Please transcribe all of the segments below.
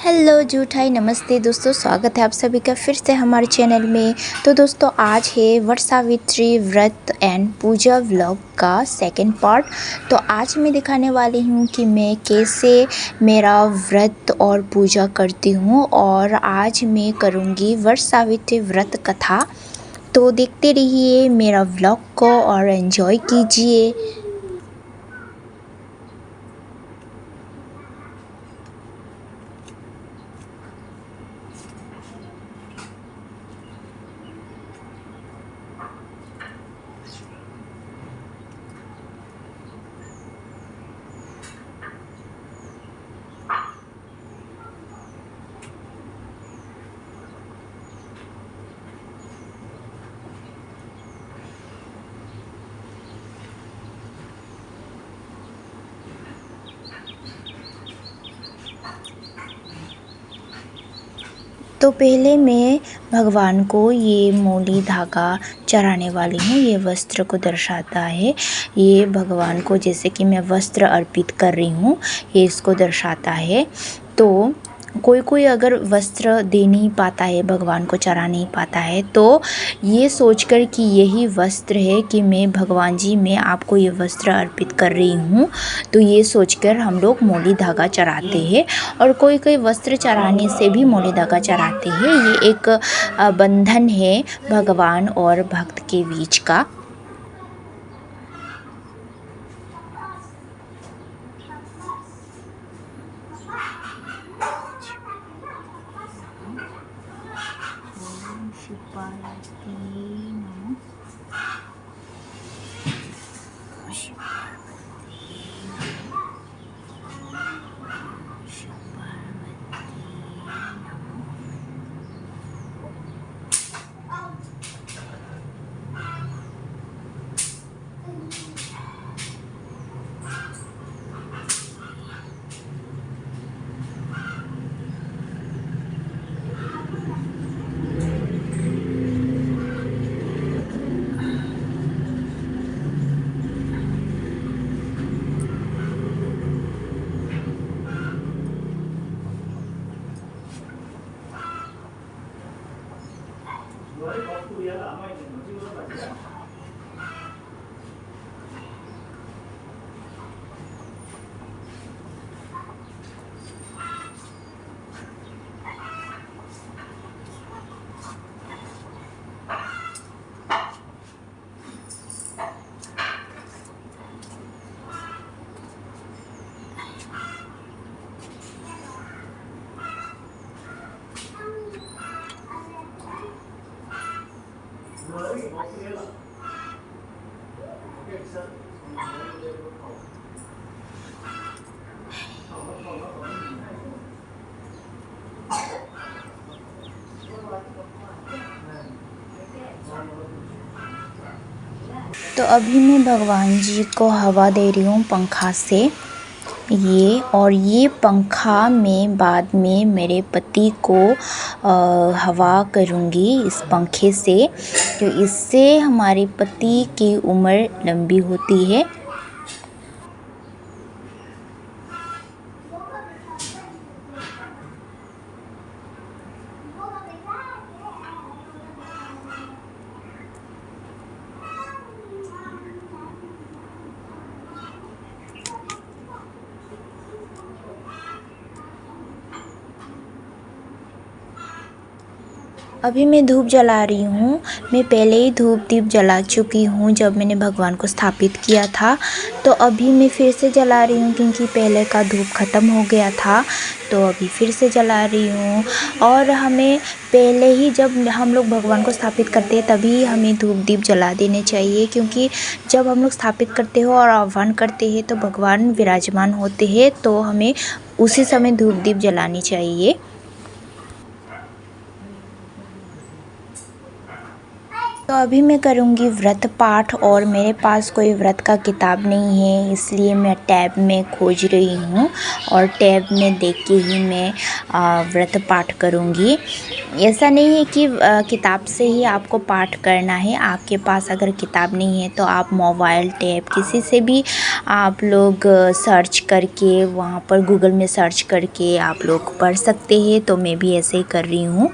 Hello जूठाई नमस्ते दोस्तों, स्वागत है आप सभी का फिर से हमारे चैनल में। तो दोस्तों आज है वट सावित्री व्रत एंड पूजा व्लॉग का सेकंड पार्ट। तो आज मैं दिखाने वाली हूँ कि मैं कैसे मेरा व्रत और पूजा करती हूँ, और आज मैं करूँगी वट सावित्री व्रत कथा। तो देखते रहिए मेरा व्लॉग को और एंजॉय कीजिए। तो पहले मैं भगवान को ये मोली धागा चढ़ाने वाली हूँ। ये वस्त्र को दर्शाता है, ये भगवान को जैसे कि मैं वस्त्र अर्पित कर रही हूँ, ये इसको दर्शाता है। तो कोई अगर वस्त्र दे नहीं पाता है, भगवान को चढ़ा नहीं पाता है, तो ये सोचकर कि यही वस्त्र है कि मैं भगवान जी मैं आपको ये वस्त्र अर्पित कर रही हूँ, तो ये सोचकर हम लोग मोली धागा चढ़ाते हैं। और कोई वस्त्र चढ़ाने से भी मोली धागा चढ़ाते हैं। ये एक बंधन है भगवान और भक्त के बीच का। तो अभी मैं भगवान जी को हवा दे रही हूँ पंखा से, और ये पंखा मैं बाद में मेरे पति को हवा करूँगी इस पंखे से, तो इससे हमारे पति की उम्र लंबी होती है। अभी मैं धूप जला रही हूँ। मैं पहले ही धूप दीप जला चुकी हूँ जब मैंने भगवान को स्थापित किया था। तो अभी मैं फिर से जला रही हूँ क्योंकि पहले का धूप ख़त्म हो गया था, तो अभी फिर से जला रही हूँ। और हमें पहले ही जब हम लोग भगवान को स्थापित करते हैं तभी हमें धूप दीप जला देने चाहिए, क्योंकि जब हम लोग स्थापित करते हो और आह्वान करते हैं तो भगवान विराजमान होते हैं, तो हमें उसी समय धूप दीप जलानी चाहिए। तो अभी मैं करूँगी व्रत पाठ और मेरे पास कोई व्रत का किताब नहीं है, इसलिए मैं टैब में खोज रही हूँ और टैब में देख के ही मैं व्रत पाठ करूँगी। ऐसा नहीं है कि किताब से ही आपको पाठ करना है। आपके पास अगर किताब नहीं है तो आप मोबाइल, टैब किसी से भी आप लोग सर्च करके, वहाँ पर गूगल में सर्च करके आप लोग पढ़ सकते हैं। तो मैं भी ऐसे ही कर रही हूँ।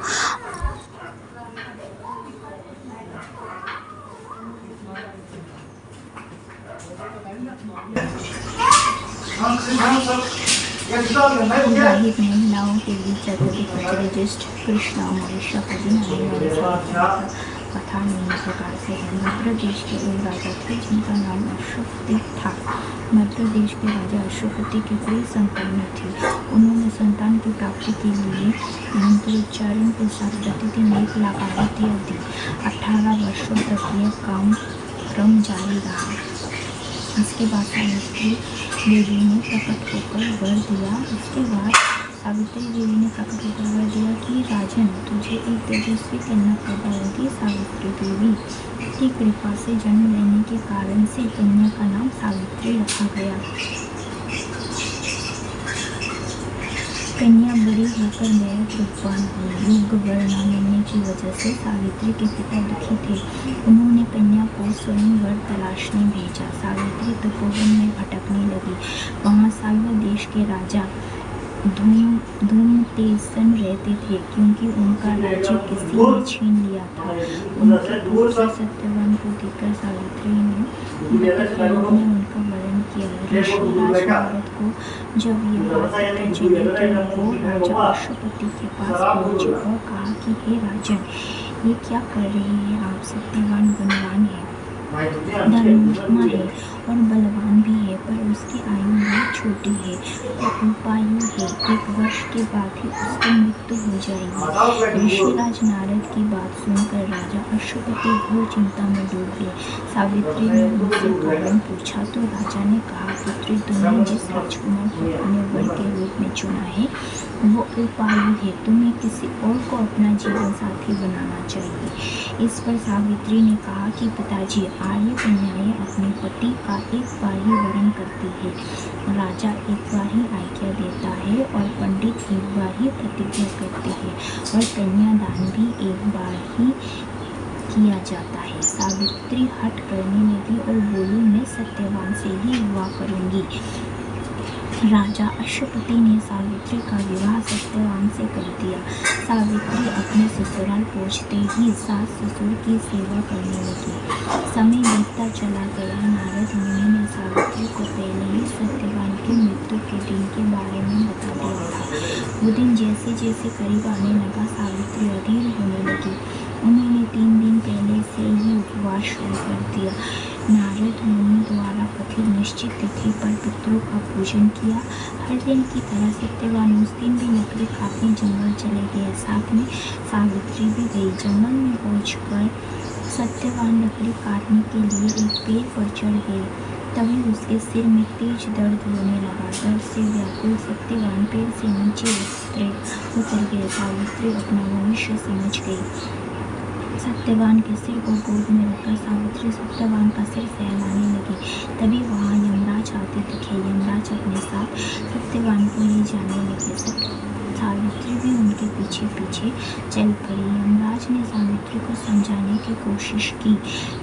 विवाहित महिलाओं के बीच अत्यधिक प्रचलित कृष्णा मनुष्य कभी आने वाले कथा निम्न प्रकार से है। मध्य प्रदेश के एक राजा थे जिनका नाम अश्वपति था। मध्य प्रदेश के राजा अश्वपति की कोई संतान न थी। उन्होंने संतान की प्राप्ति के लिए मंत्रोच्चारण के साथ प्रतिदिन 1 लाख आहुतियाँ दी। 18 वर्षों तक यह क्रम जारी रहा। इसके बाद सावित्री देवी ने प्रकट होकर वर दिया। इसके बाद सावित्री देवी ने प्रकट होकर वर दिया कि राजन, तुझे एक तेजस्वी कन्या पैदा होगी। सावित्री देवी की कृपा से जन्म लेने के कारण से कन्या का नाम सावित्री रखा गया। कन्या बड़ी होकर बहुत रूपवान हुई। योग्य वर न मिलने की वजह से सावित्री के पिता दुखी थे। उन्होंने कन्या को स्वयं वर तलाशने भेजा। सावित्री तपोवन में भटकने लगी। वहाँ साल्व देश के राजा धूमतेसन रहते थे, क्योंकि उनका राज्य किसी ने छीन लिया था। उनके पुत्र सत्यवान को देखकर सावित्री ने उनका वरण किया। ऋषि नारद को जब ये बात पता चली तो वो राजा अश्वपति के पास पहुंचे और कहा कि हे राजन, ये क्या कर रहे हैं आप? सत्यवान गुणवान है, धर्मात्मा है और बलवान भी है, पर उसकी आयु बहुत छोटी है और अल्पायु है। 1 वर्ष के बाद ही उसकी मृत्यु हो जाएगी। ऋषिराज नारद की बात सुनकर राजा अश्वपति घोर चिंता में डूब गए। सावित्री ने उनसे कारण पूछा तो राजा ने कहा, पुत्री, तुमने जिस राजकुमार को अपने वर के रूप में चुना है वो अल्पायु है। तुम्हें किसी और को अपना जीवन साथी बनाना चाहिए। इस पर सावित्री ने कहा कि पिताजी, आर्य कन्याएं अपने पति का एक बार ही वरण करती है। राजा एक बार ही आज्ञा देता है और पंडित एक बार ही प्रतिज्ञा करते हैं और कन्यादान भी एक बार ही किया जाता है। सावित्री हट करने लगी और बोली, मैं सत्यवान से ही विवाह करूंगी। राजा अश्वपति ने सावित्री का विवाह सत्यवान से कर दिया। सावित्री अपने ससुराल पहुंचते ही सास ससुर की सेवा करने लगी। समय बीतता चला गया। नारद मुनि ने सावित्री को पहले ही सत्यवान की मृत्यु के दिन के बारे में बता दिया था। वो दिन जैसे जैसे करीब आने लगा, सावित्री अधीर होने लगी। उन्होंने 3 दिन पहले से ही उपवास शुरू कर दिया। नारद मुनि द्वारा कथित निश्चित तिथि पर पितरों का पूजन किया। हर दिन की तरह सत्यवान उस दिन भी लकड़ी काटने जंगल चले गए। साथ में सावित्री भी गई। जंगल में पहुंचकर सत्यवान लकड़ी काटने के लिए एक पेड़ पर चढ़ गए। तभी उसके सिर में तेज दर्द होने लगा। दर्द से व्याकुल सत्यवान पेड़ से नीचे उतर गए। सावित्री अपना भविष्य समझ गई। सत्यवान के सिर को गोद में रखकर सावित्री सत्यवान का सिर सहलाने लगी। तभी वहाँ यमराज आते दिखे। यमराज अपने साथ सत्यवान को ले जाने लगे। सावित्री भी उनके पीछे पीछे चल पड़ी। यमराज ने सावित्री को समझाने की कोशिश की,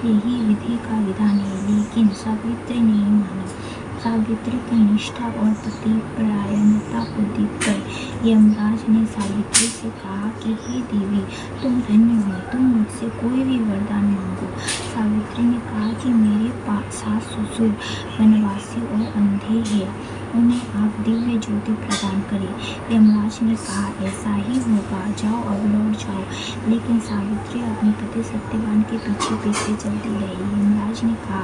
यही विधि का विधान है, लेकिन सावित्री नहीं मानी। सावित्री की निष्ठा और पतिपरायणता को देखकर यमराज ने सावित्री से कहा कि हे देवी, तुम धन्य हो, तुम मुझसे कोई भी वरदान मांगो। सावित्री ने कहा कि मेरे सास ससुर वनवासी और अंधे हैं, उन्हें आप दिव्य ज्योति प्रदान करें। यमराज ने कहा, ऐसा ही होगा, जाओ अब लौट जाओ। लेकिन सावित्री अपने पति सत्यवान के पीछे पीछे चलती रही। यमराज ने कहा,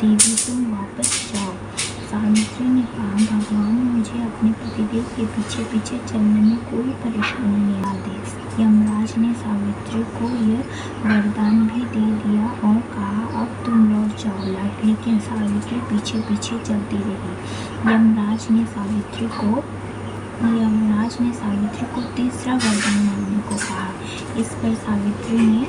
देवी तुम वापस जाओ। सावित्री ने कहा, भगवान मुझे अपने पतिदेव के पीछे पीछे चलने में कोई परेशानी नहीं आदेश। यमराज ने सावित्री को यह वरदान भी दे दिया और कहा, अब तुम लौट जाओ। लेकिन सावित्री पीछे पीछे चलती रही। यमराज ने सावित्री को तीसरा वरदान मांगने को कहा। इस पर सावित्री ने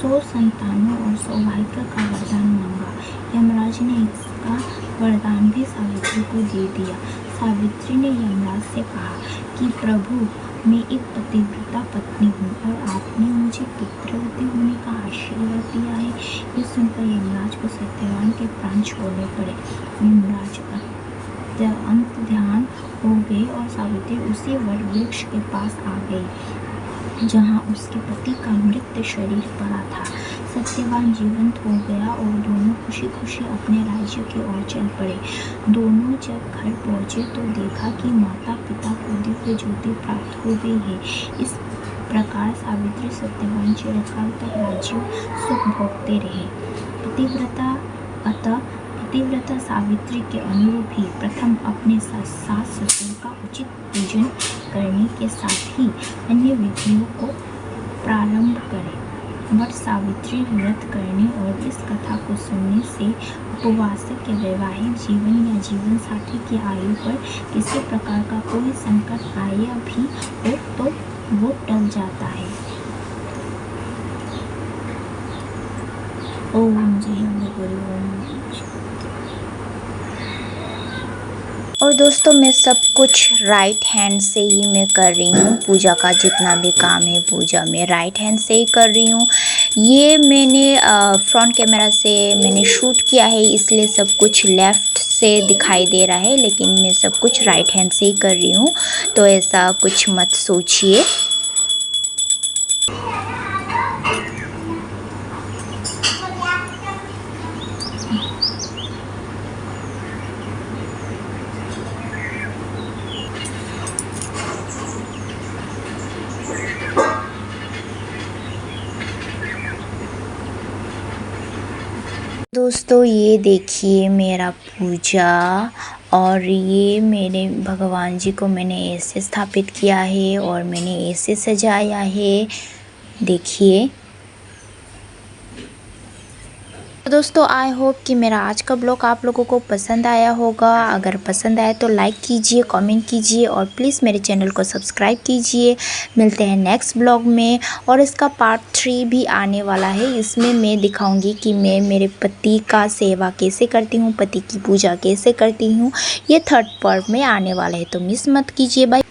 100 संतानों और सौभाग्य का वरदान मांगा। यमराज ने इसका वरदान भी सावित्री को दे दिया। सावित्री ने यमराज से कहा कि प्रभु, मैं एक पतिव्रता पत्नी हूँ और आपने मुझे पुत्रवती होने का आशीर्वाद दिया है। ये सुनकर यमराज को सत्यवान के प्राण छोड़ने पड़े। यमराज अंत ध्यान हो गए और सावित्री उसी वर वृक्ष के पास आ गई जहाँ उसके पति का मृत शरीर पड़ा था। सत्यवान जीवंत हो गया और दोनों खुशी खुशी अपने राज्य की ओर चल पड़े। दोनों जब घर पहुँचे तो देखा कि माता पिता को दिव्य ज्योति प्राप्त हो गई है। इस प्रकार सावित्री सत्यवान चिरकाल तक राज्य सुख भोगते रहे। पतिव्रता सावित्री के अनुरूप ही प्रथम अपने सास ससुर का उचित पूजन करने के साथ ही अन्य विधियों को प्रारंभ करें। वट सावित्री व्रत करने और इस कथा को सुनने से उपवासक के वैवाहिक जीवन या जीवन साथी की आयु पर किसी प्रकार का कोई संकट आया भी हो तो वो टल जाता है। ओम जय गुरु। और दोस्तों, मैं सब कुछ राइट हैंड से ही मैं कर रही हूँ। पूजा का जितना भी काम है पूजा में राइट हैंड से ही कर रही हूँ। ये मैंने फ्रंट कैमरा से मैंने शूट किया है, इसलिए सब कुछ लेफ़्ट से दिखाई दे रहा है, लेकिन मैं सब कुछ राइट हैंड से ही कर रही हूँ, तो ऐसा कुछ मत सोचिए। दोस्तों, ये देखिए मेरा पूजा, और ये मेरे भगवान जी को मैंने ऐसे स्थापित किया है और मैंने ऐसे सजाया है, देखिए। तो दोस्तों, आई होप कि मेरा आज का ब्लॉग आप लोगों को पसंद आया होगा। अगर पसंद आए तो लाइक कीजिए, कमेंट कीजिए और प्लीज़ मेरे चैनल को सब्सक्राइब कीजिए। मिलते हैं नेक्स्ट ब्लॉग में, और इसका पार्ट 3 भी आने वाला है। इसमें मैं दिखाऊंगी कि मैं मेरे पति का सेवा कैसे करती हूँ, पति की पूजा कैसे करती हूँ। ये 3rd पार्ट में आने वाला है, तो मिस मत कीजिए। बाय।